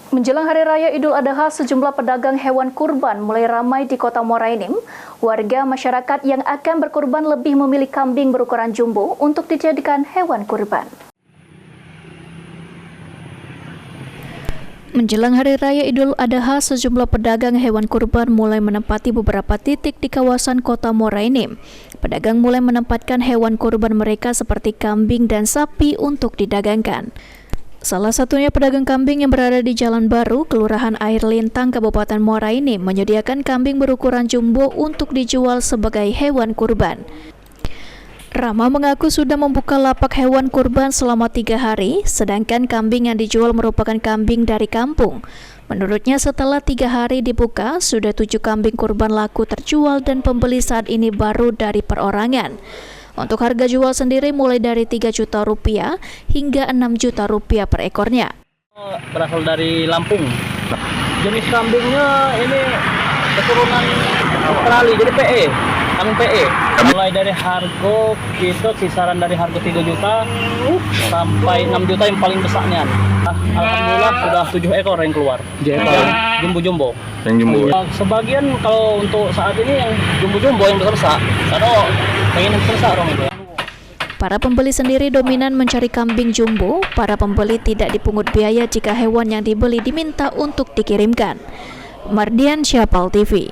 Menjelang Hari Raya Idul Adha, sejumlah pedagang hewan kurban mulai ramai di Kota Muara Enim. Warga masyarakat yang akan berkurban lebih memilih kambing berukuran jumbo untuk dijadikan hewan kurban. Menjelang Hari Raya Idul Adha, sejumlah pedagang hewan kurban mulai menempati beberapa titik di kawasan Kota Muara Enim. Pedagang mulai menempatkan hewan kurban mereka seperti kambing dan sapi untuk didagangkan. Salah satunya pedagang kambing yang berada di Jalan Baru, Kelurahan Air Lintang, Kabupaten Muara Enim, menyediakan kambing berukuran jumbo untuk dijual sebagai hewan kurban. Rama mengaku sudah membuka lapak hewan kurban selama 3 hari, sedangkan kambing yang dijual merupakan kambing dari kampung. Menurutnya setelah 3 hari dibuka, sudah 7 kambing kurban laku terjual dan pembeli saat ini baru dari perorangan. Untuk harga jual sendiri mulai dari 3 juta rupiah hingga 6 juta rupiah per ekornya. Berasal dari Lampung. Jenis kambingnya ini keturunan Australia, jadi PE, kambing PE. Mulai dari harga kita kisaran dari harga 3 juta sampai 6 juta yang paling besarnya. Alhamdulillah sudah 7 ekor yang keluar. Jumbo-jumbo. Yang jumbo. Sebagian kalau untuk saat ini yang jumbo-jumbo yang besar, karena pengen yang besar orang itu. Para pembeli sendiri dominan mencari kambing jumbo. Para pembeli tidak dipungut biaya jika hewan yang dibeli diminta untuk dikirimkan. Mardian Syapal TV.